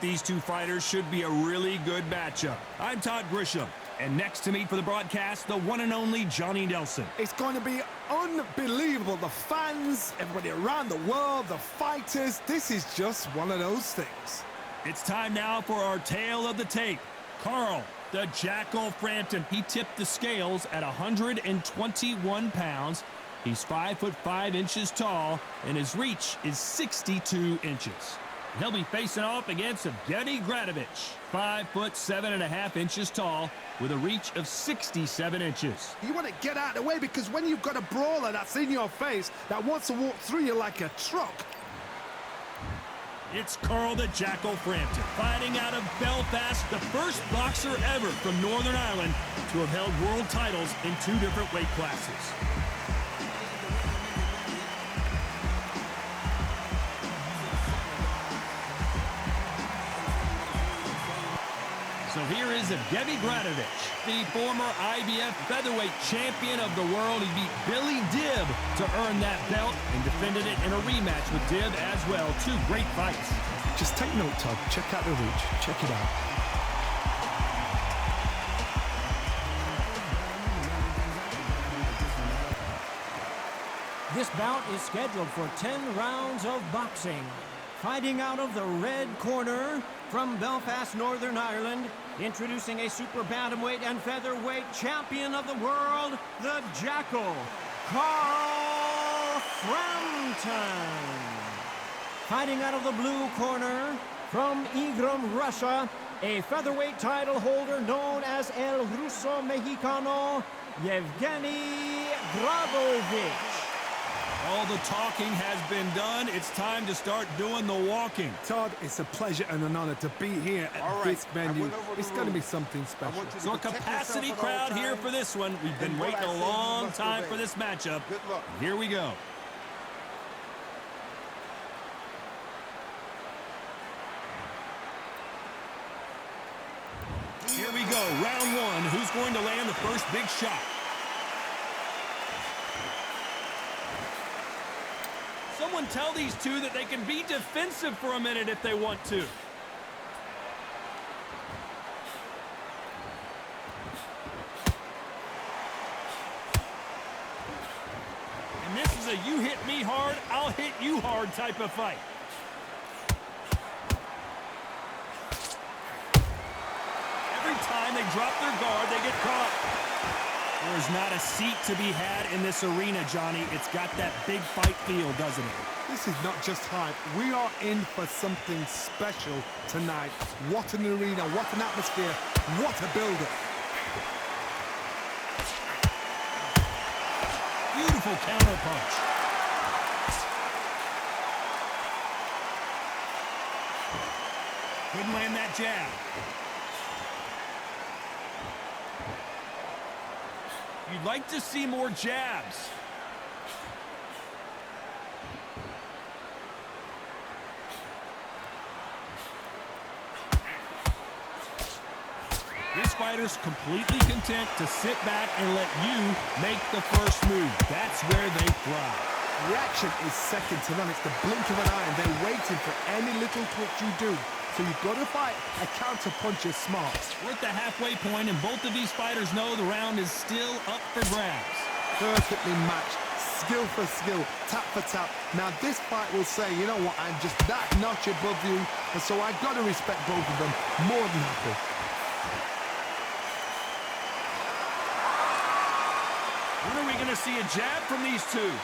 these two fighters should be a really good matchup. I'm Todd Grisham, and next to me for the broadcast, the one and only Johnny Nelson. It's going to be unbelievable. The fans, everybody around the world, the fighters, this is just one of those things. It's time now for our tale of the tape. Carl, the Jackal Frampton. He tipped the scales at 121 pounds. He's 5'5" tall, and his reach is 62 inches. He'll be facing off against Evgeny Gradovich, 5'7.5" tall, with a reach of 67 inches. You want to get out of the way, because when you've got a brawler that's in your face that wants to walk through you like a truck. It's Carl the Jackal Frampton, fighting out of Belfast, the first boxer ever from Northern Ireland to have held world titles in 2 different weight classes. So here is Evgeny Gradovich, the former IBF featherweight champion of the world. He beat Billy Dibb to earn that belt and defended it in a rematch with Dibb as well. 2 great fights. Just take note, Todd. Check out the reach. Check it out. This bout is scheduled for 10 rounds of boxing. Fighting out of the red corner from Belfast, Northern Ireland, introducing a super bantamweight and featherweight champion of the world, the Jackal, Carl Frampton. Fighting out of the blue corner from Igram, Russia, a featherweight title holder known as El Ruso Mexicano, Evgeny Gradovich. All the talking has been done. It's time to start doing the walking. Todd, it's a pleasure and an honor to be here at this venue. It's going to be something special. So a capacity crowd here for this one. We've been waiting a long time for this matchup. Here we go. Here we go, round 1. Who's going to land the first big shot? Someone tell these two that they can be defensive for a minute if they want to. And this is a you hit me hard, I'll hit you hard type of fight. Every time they drop their guard, they get caught. There's not a seat to be had in this arena, Johnny. It's got that big fight feel, doesn't it? This is not just hype. We are in for something special tonight. What an arena, what an atmosphere, what a build-up. Beautiful counter punch. Couldn't land that jab. You'd like to see more jabs. This fighter's completely content to sit back and let you make the first move. That's where they thrive. Reaction is second to none. It's the blink of an eye, and they're waiting for any little twitch you do. So you've got to fight a counter punch is smart. We're at the halfway point, and both of these fighters know the round is still up for grabs. Perfectly matched, skill for skill, tap for tap. Now this fight will say, you know what, I'm just that notch above you, and so I've got to respect both of them more than happy. When are we going to see a jab from these two?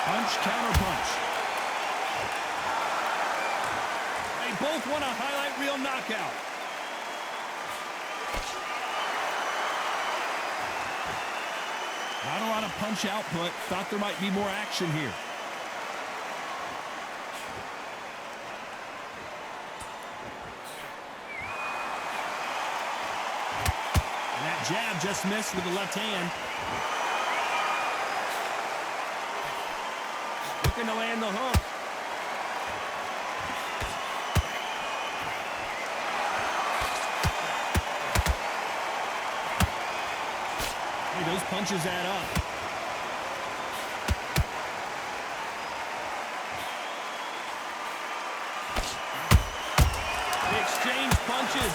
Punch, counter punch. They both want a highlight reel knockout. Not a lot of punch output. Thought there might be more action here. And that jab just missed with the left hand. Looking to land the hook. Hey, those punches add up. punches.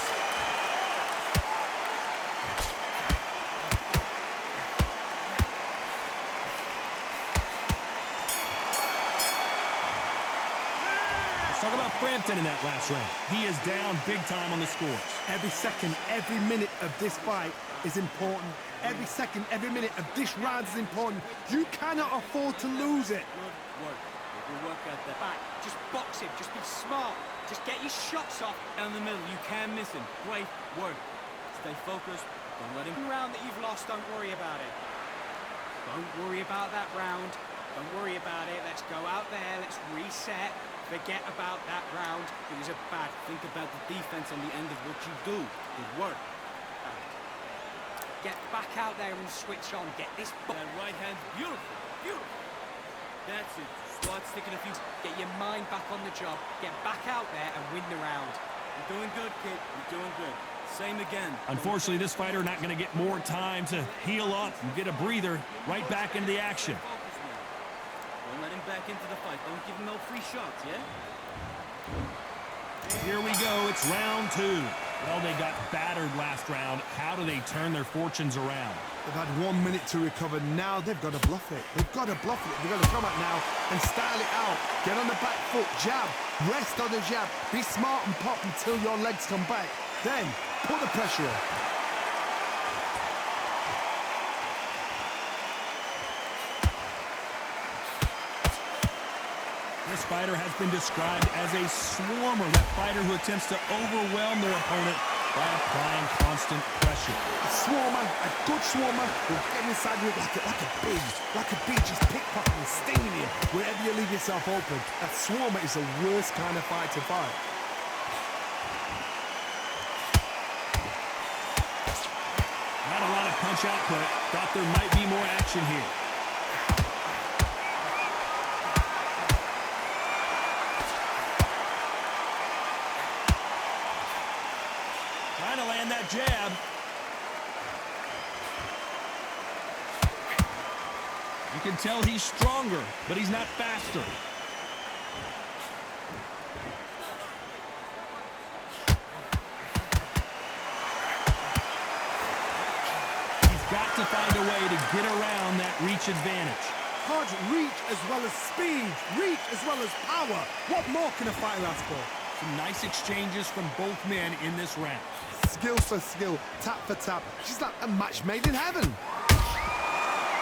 Talk about Frampton in that last round. He is down big time on the scores. Every second, every minute of this fight is important. Every second, every minute of this round is important. You cannot afford to lose it. Good work. Good work at the back. Just box him. Just be smart. Just get your shots off down the middle. You can't miss him. Great work. Stay focused. Don't let him. Round that you've lost, don't worry about it. Don't worry about that round. Don't worry about it. Let's go out there. Let's reset. Forget about that round. It was a bad. Think about the defense on the end of what you do. Good work. Get back out there and switch on. Get this. That right hand, beautiful, beautiful. That's it. Start sticking a few. Get your mind back on the job. Get back out there and win the round. You're doing good, kid. You're doing good. Same again. Unfortunately, this fighter not going to get more time to heal up and get a breather. Right back into the action. Don't let him back into the fight. Don't give him no free shots, yeah? Here we go. It's round 2. Well, they got battered last round. How do they turn their fortunes around? They've had 1 minute to recover. Now they've got to bluff it. They've got to bluff it. They've got to come out now and style it out. Get on the back foot, jab, rest on the jab. Be smart and pop until your legs come back. Then put the pressure on. This fighter has been described as a swarmer, that fighter who attempts to overwhelm their opponent by applying constant pressure. A swarmer, a good swarmer, will get inside you like a bee, just pickpocketing, stinging you wherever you leave yourself open. A swarmer is the worst kind of fight to fight. Not a lot of punch output. Thought there might be more action here. Trying to land that jab. You can tell he's stronger, but he's not faster. He's got to find a way to get around that reach advantage. Hard reach as well as speed, reach as well as power. What more can a fighter ask for? Some nice exchanges from both men in this round. Skill for skill, tap for tap. She's like a match made in heaven.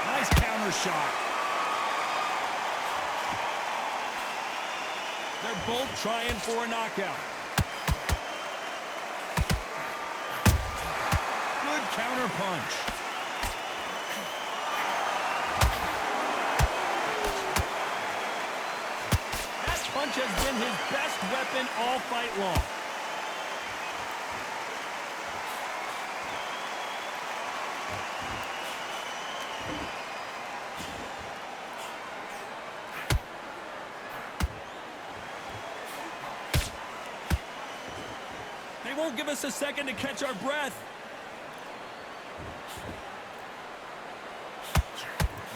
Nice counter shot. They're both trying for a knockout. Good counter punch. That punch has been his best weapon all fight long. They won't give us a second to catch our breath.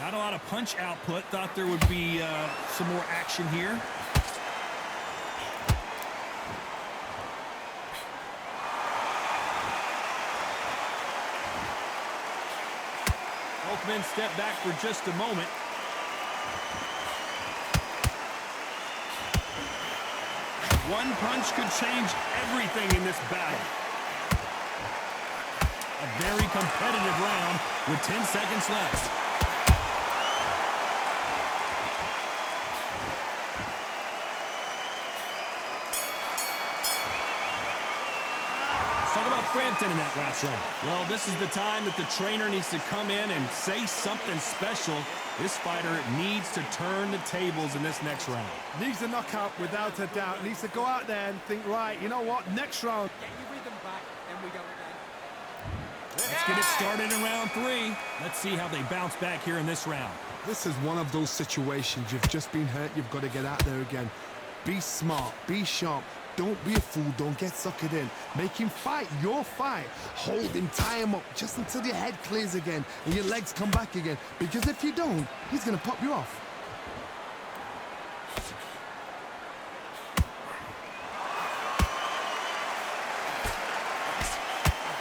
Not a lot of punch output. Thought there would be some more action here. Both men step back for just a moment. One punch could change everything in this battle. A very competitive round with 10 seconds left. Let's talk about Frampton in that last round. Well, this is the time that the trainer needs to come in and say something special. This fighter needs to turn the tables in this next round. Needs a knockout without a doubt. Needs to go out there and think, right, you know what, next round. Get your rhythm back, and we go again. Let's get it started in round 3. Let's see how they bounce back here in this round. This is one of those situations. You've just been hurt. You've got to get out there again. Be smart. Be sharp. Don't be a fool. Don't get suckered in. Make him fight your fight. Hold him, tie him up just until your head clears again and your legs come back again. Because if you don't, he's going to pop you off.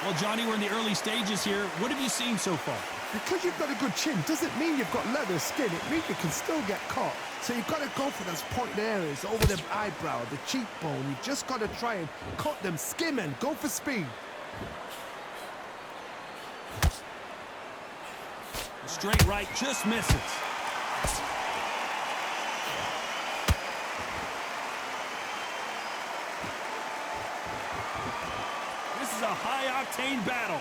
Well, Johnny, we're in the early stages here. What have you seen so far? Because you've got a good chin doesn't mean you've got leather skin. It means you can still get caught. So you've got to go for those pointed areas, over the eyebrow, the cheekbone. You've just got to try and cut them, skim and go for speed. The straight right just misses. This is a high-octane battle.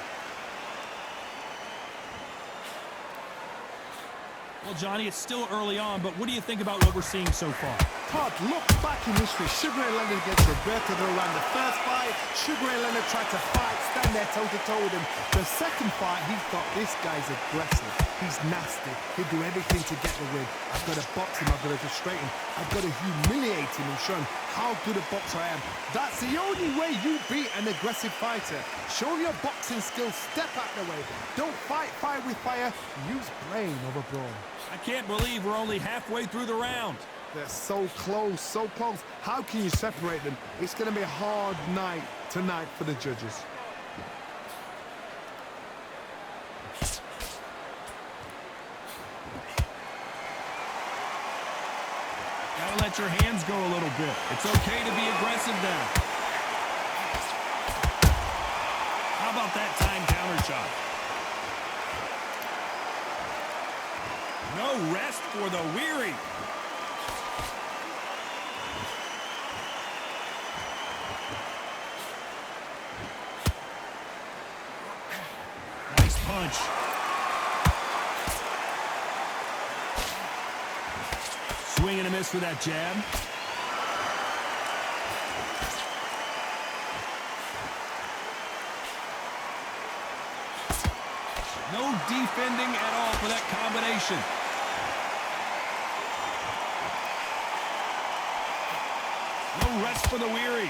Well, Johnny, it's still early on, but what do you think about what we're seeing so far? Todd, look back in history. Sugar Ray Leonard against Roberto Duran. The first fight, Sugar Ray Leonard tried to fight, stand there toe-to-toe with him. The second fight, he thought, this guy's aggressive. He's nasty. He'll do everything to get the win. I've got to box him. I've got to frustrate him. I've got to humiliate him and show him how good a boxer I am. That's the only way you beat an aggressive fighter. Show your boxing skills. Step out the way. Don't fight fire with fire. Use brain over brawn. I can't believe we're only halfway through the round. They're so close, so close. How can you separate them? It's going to be a hard night tonight for the judges. Gotta let your hands go a little bit. It's okay to be aggressive now. How about that time counter shot? No rest for the weary. Nice punch. Swing and a miss for that jab. No defending at all for that combination. No rest for the weary.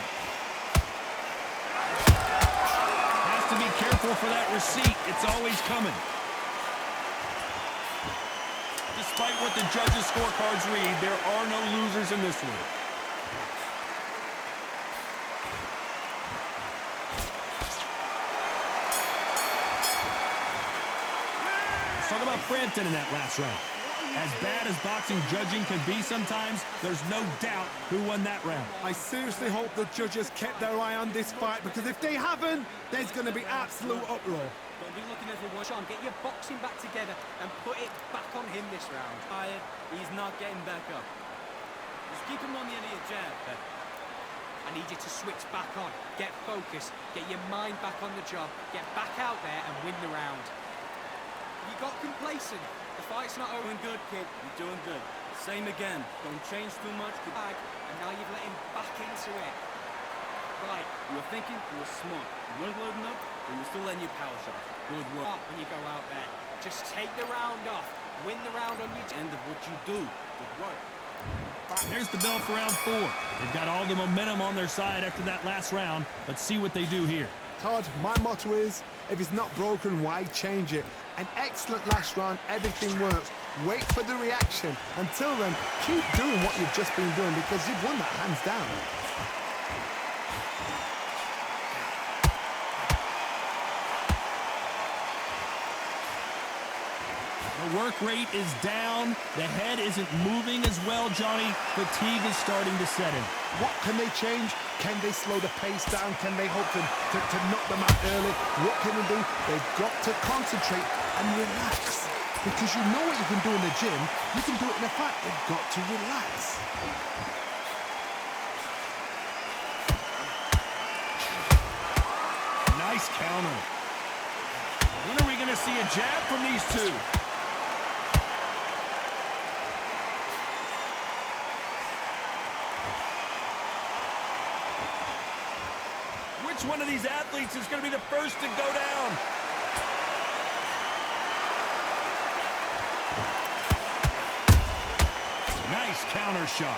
Has to be careful for that receipt. It's always coming. Despite what the judges' scorecards read, there are no losers in this one. Let's talk about Frampton in that last round. As bad as boxing judging can be sometimes, there's no doubt who won that round. I seriously hope the judges kept their eye on this fight, because if they haven't, there's going to be absolute uproar. Don't be looking for one shot. Get your boxing back together and put it back on him this round. Tired, he's not getting back up. Just keep him on the end of your jab. I need you to switch back on. Get focused. Get your mind back on the job. Get back out there and win the round. You got complacent. The fight's not over. Doing good, kid. You're doing good. Same again. Don't change too much. Bag, and now you've let him back into it. Right. You were thinking, you were smart. You weren't loading up, but you were still letting your power shot. Good work. When you go out there, just take the round off. Win the round on your End of what you do. Good work. There's the bell for round 4. They've got all the momentum on their side after that last round. Let's see what they do here. Todd, my motto is, if it's not broken, why change it? An excellent last round, everything works. Wait for the reaction. Until then, keep doing what you've just been doing, because you've won that hands down. The work rate is down. The head isn't moving as well, Johnny. Fatigue is starting to set in. What can they change? Can they slow the pace down? Can they hope to knock them out early? What can they do? They've got to concentrate and relax. Because you know what you can do in the gym, you can do it in a fight. They've got to relax. Nice counter. When are we going to see a jab from these two? Which one of these athletes is going to be the first to go down? Nice counter shot.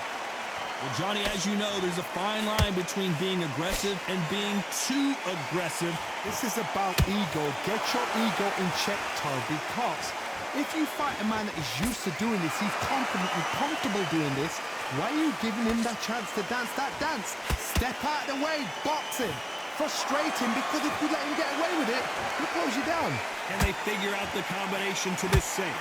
Well, Johnny, as you know, there's a fine line between being aggressive and being too aggressive. This is about ego. Get your ego in check, Todd, because if you fight a man that is used to doing this, he's confident and comfortable doing this, why are you giving him that chance to dance that dance? Step out of the way, box him. frustrating because if you let him get away with it, he'll close you down. And they figure out the combination to this save.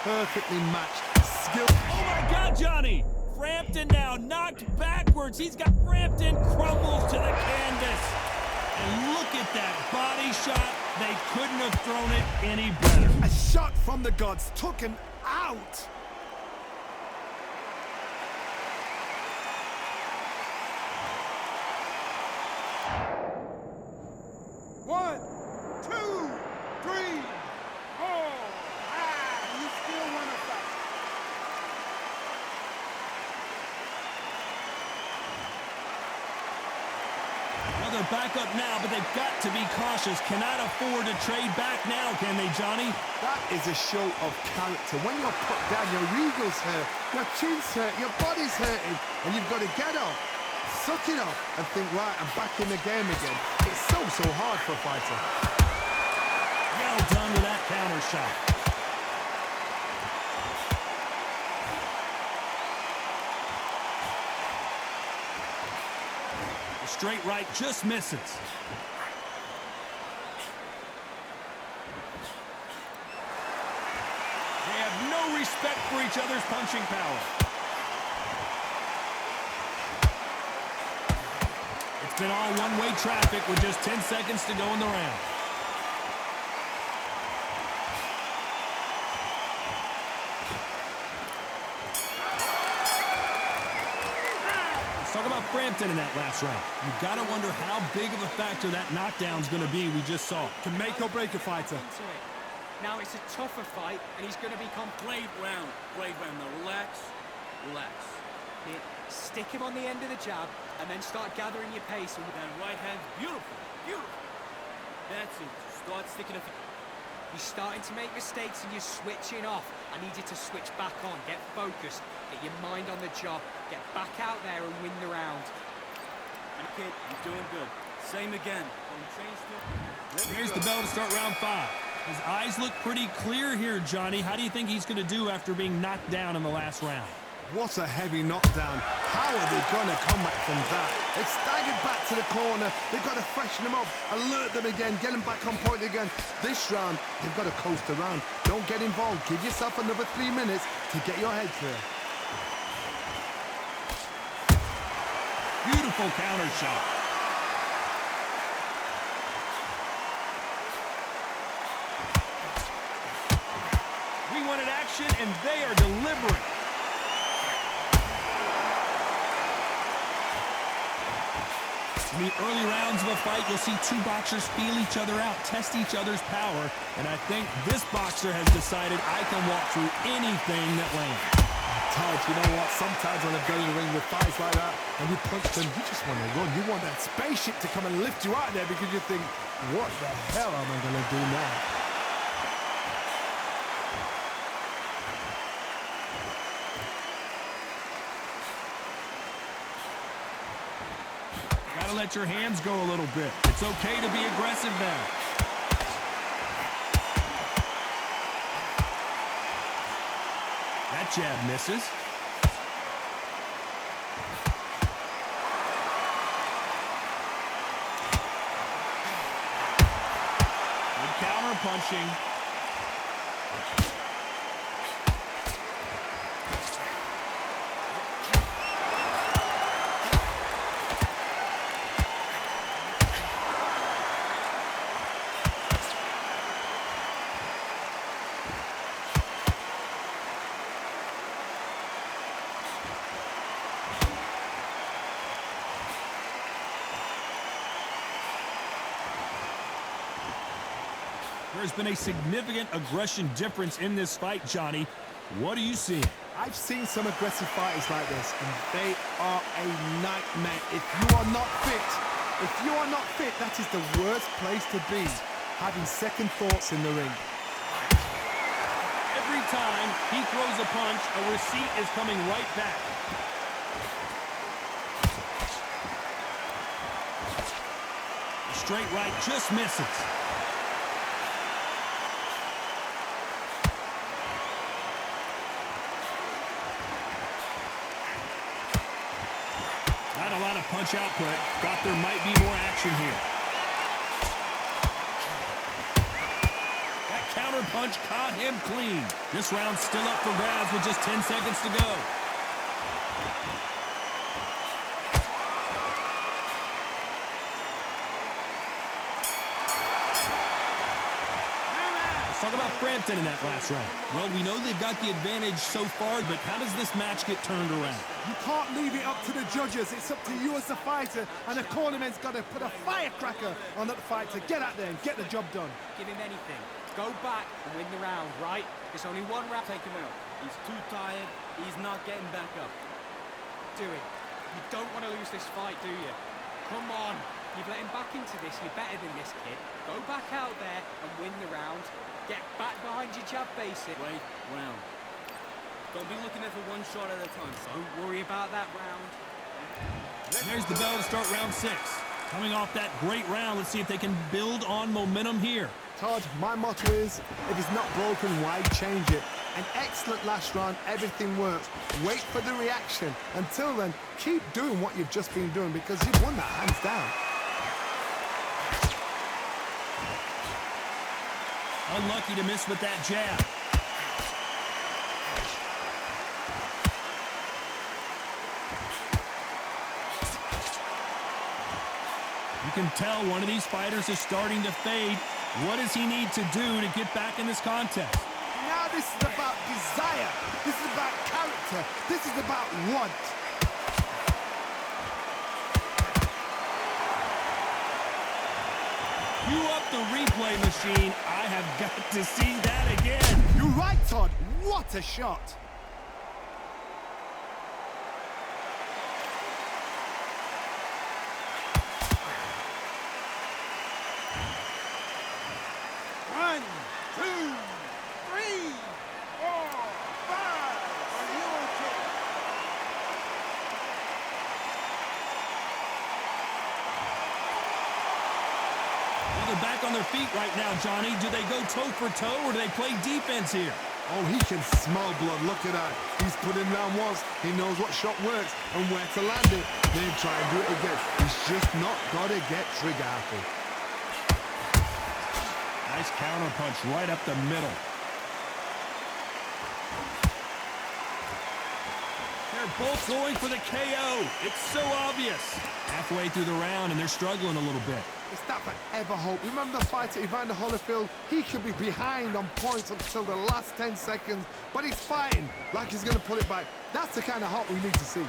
Perfectly matched. Skill. Oh my God, Johnny! Frampton now knocked backwards. He's got Frampton crumbles to the canvas. And look at that body shot. They couldn't have thrown it any better. A shot from the gods took him out. One, two, three, four. You still want to fight. Well, they're back up now, but they've got to be cautious. Cannot afford to trade back now, can they, Johnny? That is a show of character. When you're put down, your ego's hurt, your chin's hurt, your body's hurting, and you've got to get up, suck it up, and think, right, I'm back in the game again. It's so hard for a fighter. Well done with that counter shot. The straight right just misses. They have no respect for each other's punching power. It's been all one-way traffic with just 10 seconds to go in the round. Let's talk about Frampton in that last round. You've got to wonder how big of a factor that knockdown's going to be we just saw. Can make or break a fighter. Now it's a tougher fight, and he's going to become Blade round. Blade round. Now relax. Relax. Here, stick him on the end of the jab, and then start gathering your pace. And That right hand, beautiful. Beautiful. That's it. Start sticking it. you're starting to make mistakes, and you're switching off. I need you to switch back on. Get focused. Get your mind on the job. Get back out there and win the round. Okay, you're doing good. Same again. Don't change the... Here's the bell to start round 5. His eyes look pretty clear here, Johnny. How do you think he's going to do after being knocked down in the last round? What a heavy knockdown. How are they going to come back from that? They've staggered back to the corner. They've got to freshen them up, alert them again, get them back on point again. This round, they've got to coast around. Don't get involved. Give yourself another 3 minutes to get your head clear. Beautiful counter shot. We wanted action, and they are delivering. In the early rounds of a fight, you'll see two boxers feel each other out, test each other's power, and I think this boxer has decided I can walk through anything that lands. Todd, you know what? Sometimes when I go in the ring with fights like that, and you punch them, you just want to run. You want that spaceship to come and lift you out there because you think, what the hell am I going to do now? Gotta let your hands go a little bit. It's okay to be aggressive now. That jab misses. Good counter punching. There's been a significant aggression difference in this fight, Johnny. What do you see? I've seen some aggressive fighters like this, and they are a nightmare. If you are not fit, that is the worst place to be, having second thoughts in the ring. Every time he throws a punch, a receipt is coming right back. The straight right just misses. Not a lot of punch output. Thought there might be more action here. punch caught him clean. This round's still up for grabs with just 10 seconds to go. Talk about Frampton in that last round. Well, we know they've got the advantage so far, but how does this match get turned around? You can't leave it up to the judges. It's up to you as a fighter, and the cornerman's got to put a firecracker on that fight to get out there and get the job done. Give him anything. Go back and win the round, right? There's only one round. Take him out. He's too tired. He's not getting back up. Do it. You don't want to lose this fight, do you? Come on. You've let him back into this. You're better than this kid. Go back out there and win the round. Get back behind your jab basic. Wait, round. Don't be looking at it one shot at a time. Don't worry about that round. And there's the bell to start round 6. Coming off that great round, let's see if they can build on momentum here. Todd, my motto is, if it's not broken, why change it? An excellent last round, everything works. Wait for the reaction. Until then, keep doing what you've just been doing because you've won that hands down. Unlucky to miss with that jab. You can tell one of these fighters is starting to fade. What does he need to do to get back in this contest? Now this is about desire. This is about character. This is about want. Cue up the replay machine. I have got to see that again. You're right, Todd. What a shot. One, two, three, four, five. Are you okay? Well, they're back on their feet right now, Johnny. Do they go toe for toe or do they play defense here? Oh, he can smell blood. Look at that. He's put him down once. He knows what shot works and where to land it. Then try and do it again. He's just not got to get trigger happy. Nice counter punch right up the middle. They're both going for the KO. It's so obvious. Halfway through the round, and they're struggling a little bit. Is that forever hope? Remember the fighter Evander Holyfield? He could be behind on points until the last 10 seconds, but he's fighting like he's going to pull it back. That's the kind of hope we need to see.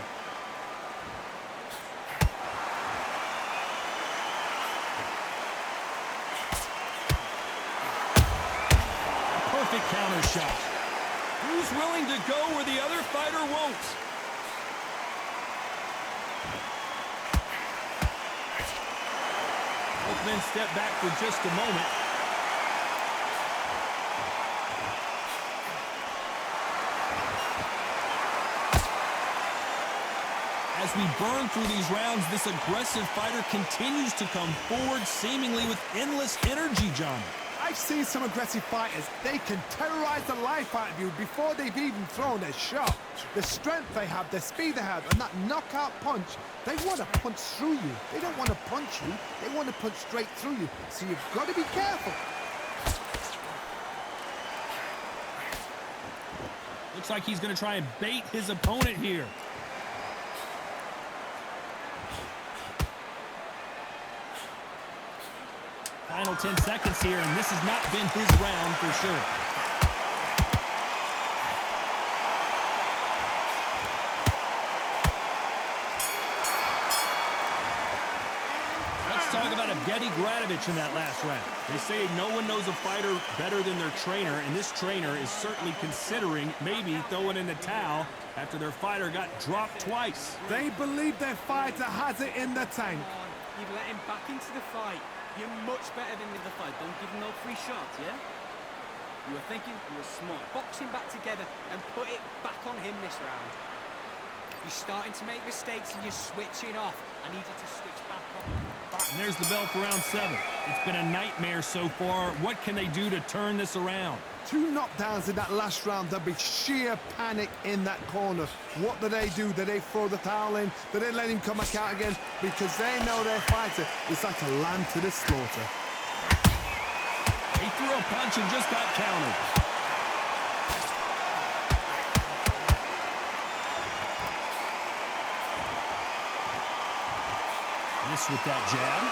Perfect counter shot. Who's willing to go where the other fighter won't? Both men step back for just a moment. As we burn through these rounds, this aggressive fighter continues to come forward, seemingly with endless energy, Johnny. I've seen some aggressive fighters. They can terrorize the life out of you before they've even thrown a shot. The strength they have, the speed they have, and that knockout punch, they want to punch through you. They don't want to punch you. They want to punch straight through you. So you've got to be careful. Looks like he's going to try and bait his opponent here. Final 10 seconds here, and this has not been his round for sure. Let's talk about Evgeny Gradovich in that last round. They say no one knows a fighter better than their trainer, and this trainer is certainly considering maybe throwing in the towel after their fighter got dropped twice. They believe their fighter has it in the tank. You've let him back into the fight. You're much better than In the fight, don't give him no free shots, yeah? You were thinking, you were smart. box him back together and put it back on him this round. You're starting to make mistakes and you're switching off. I need you to switch back on. And there's the bell for round 7. It's been a nightmare so far. What can they do to turn this around? 2 knockdowns in that last round. There'll be sheer panic in that corner. What do? Do they throw the towel in? Do they let him come back out again? Because they know their fighter is like a lamb to the slaughter. They threw a punch and just got countered. Miss with that jab.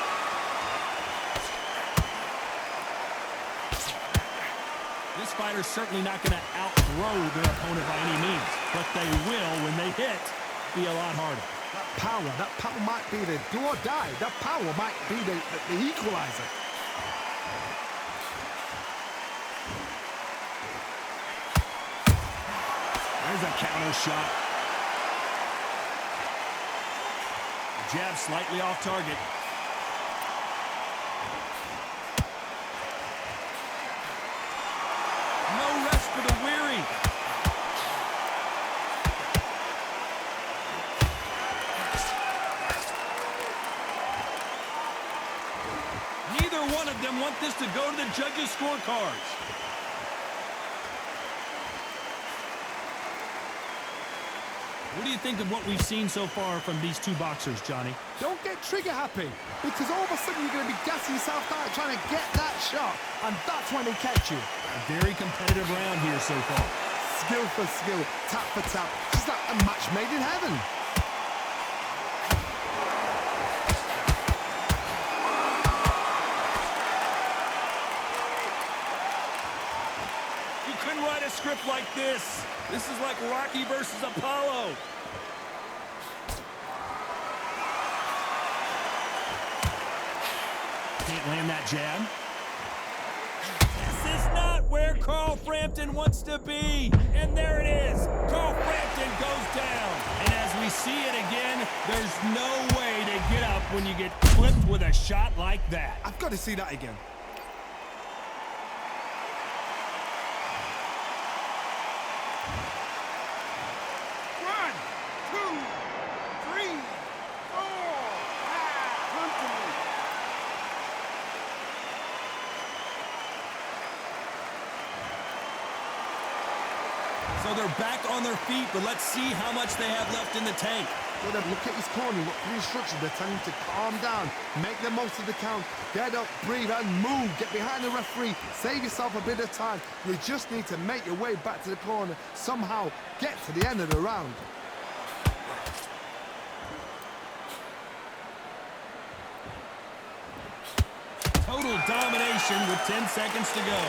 This fighter's certainly not going to outthrow their opponent by any means, but they will, when they hit, be a lot harder. That power might be the do or die. That power might be the equalizer. There's a counter shot. The jab slightly off target. No rest for the weary. Neither one of them want this to go to the judges' scorecards. What do you think of what we've seen so far from these two boxers, Johnny? Don't get trigger happy, because all of a sudden you're going to be gassing yourself out trying to get that shot, and that's when they catch you. A very competitive round here so far. Skill for skill, tap for tap, just like a match made in heaven. You couldn't write a script like this. This is like Rocky versus Apollo. Can't land that jab. This is not where Carl Frampton wants to be. And there it is. Carl Frampton goes down. And as we see it again, there's no way to get up when you get flipped with a shot like that. I've got to see that again. So they're back on their feet, but let's see how much they have left in the tank. Well, then look at his corner. Look for the instructions. They're telling him to calm down, make the most of the count, get up, breathe, and move. Get behind the referee. Save yourself a bit of time. You just need to make your way back to the corner. Somehow get to the end of the round. Total domination with 10 seconds to go.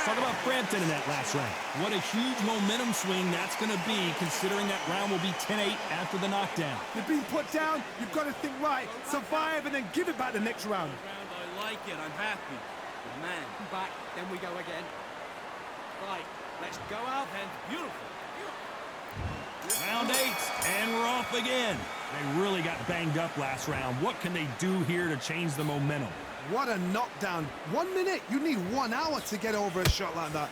Talk about Frampton in that last round. What a huge momentum swing that's going to be, considering that round will be 10-8 after the knockdown. You've been put down. You've got to think right, survive, and then give it back the next round. I like it. I'm happy. But man, Back, then we go again. Right, let's go out. and beautiful. Round 8, and we're off again. They really got banged up last round. What can they do here to change the momentum? What a knockdown. 1 minute. You need 1 hour to get over a shot like that.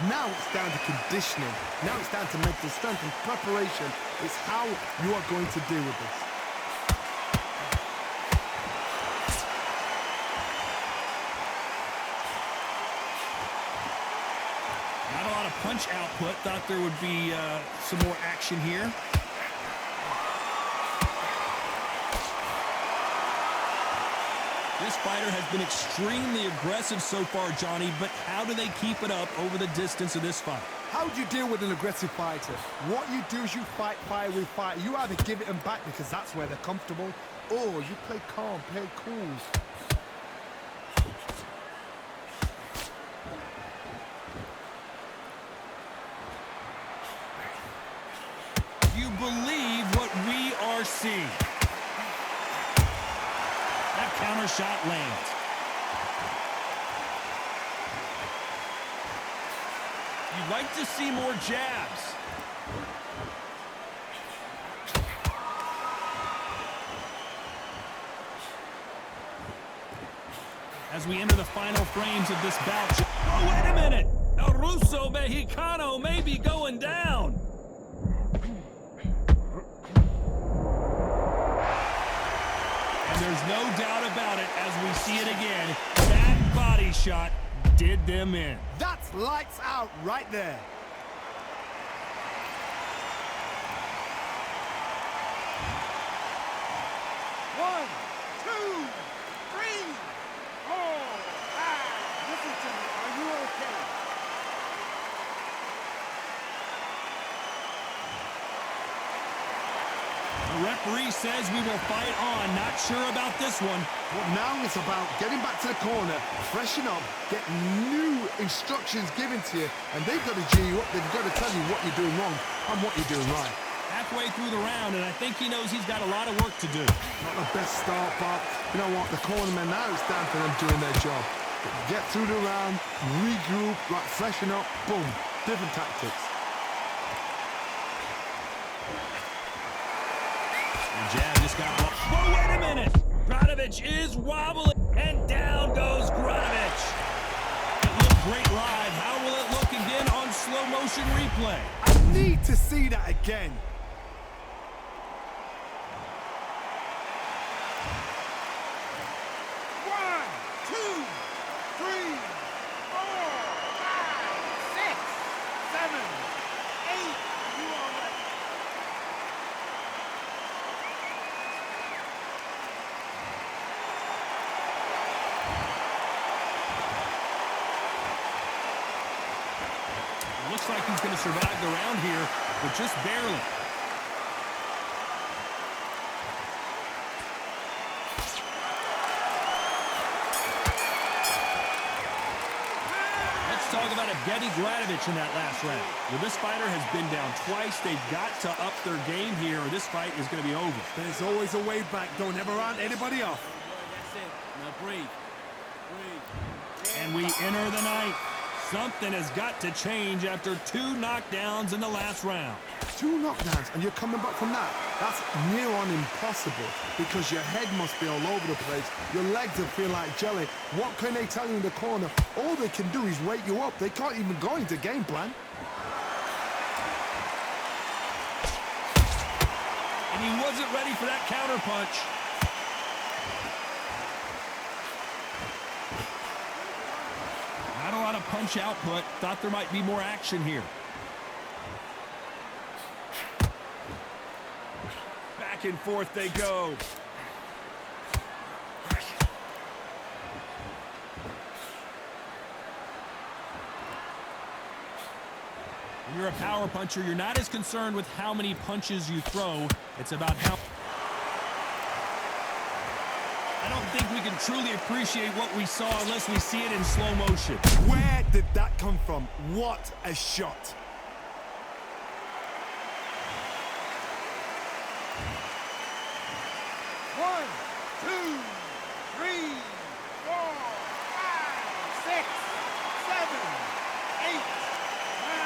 Now it's down to conditioning. Now it's down to mental strength and preparation. It's how you are going to deal with this. Not a lot of punch output. Thought there would be some more action here. This fighter has been extremely aggressive so far, Johnny, but how do they keep it up over the distance of this fight? How do you deal with an aggressive fighter? What you do is you fight fire with fire. You either give it them back because that's where they're comfortable, or you play calm, play cool. You believe what we are seeing. That counter shot lands. You'd like to see more jabs. As we enter the final frames of this bout. Oh, wait a minute! El Ruso Mexicano may be going down. There's no doubt about it as we see it again. That body shot did them in. That's lights out right there. 3, 4, 5. Listen to me. Are you okay? The referee says we will fight on. Not sure about this one. But now it's about getting back to the corner, freshen up, get new instructions given to you, and they've got to G you up. They've got to tell you what you're doing wrong and what you're doing right. Halfway through the round, and I think he knows he's got a lot of work to do. Not the best start, but you know what? The cornermen, now it's down to them doing their job. Get through the round, regroup, like freshen up, boom. Different tactics. The jab just got blocked. Whoa, wait a minute! Gradovich is wobbling, and down goes Gradovich. It looked great live. How will it look again on slow motion replay? I need to see that again. Looks like he's going to survive the round here, but just barely. Let's talk about Evgeny Gradovich in that last round. Well, this fighter has been down twice. They've got to up their game here, or this fight is going to be over. There's always a way back. Don't ever round anybody off. That's it. Now breathe. Breathe. And we enter the ninth. Something has got to change after 2 knockdowns in the last round. 2 knockdowns, and you're coming back from that. That's near on impossible because your head must be all over the place. Your legs will feel like jelly. What can they tell you in the corner? All they can do is wake you up. They can't even go into game plan. And he wasn't ready for that counter punch. Not a lot of punch output. Thought there might be more action here. Back and forth they go. When you're a power puncher, you're not as concerned with how many punches you throw. It's about how... I don't think we can truly appreciate what we saw unless we see it in slow motion. Where did that come from? What a shot. One, 2, 3, 4, 5, 6, 7, 8, 9,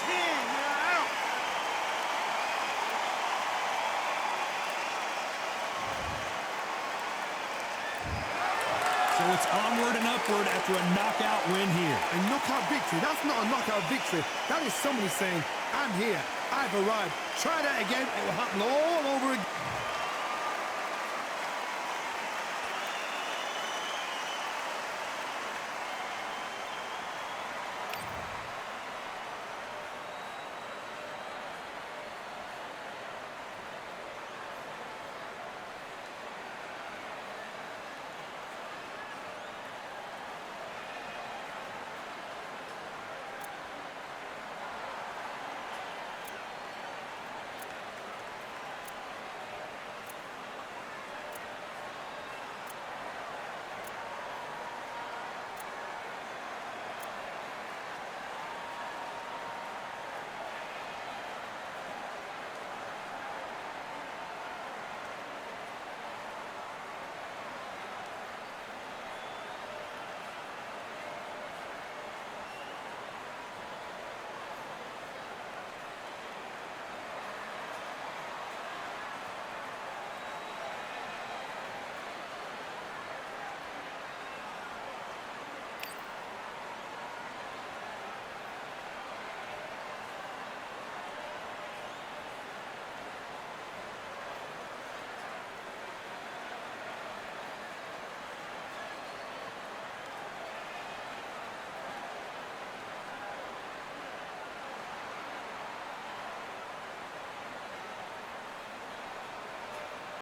10. You're out. So it's onward and upward after a knockout win here. A knockout victory. That's not a knockout victory. That is somebody saying, I'm here. I've arrived. Try that again. It will happen all over again.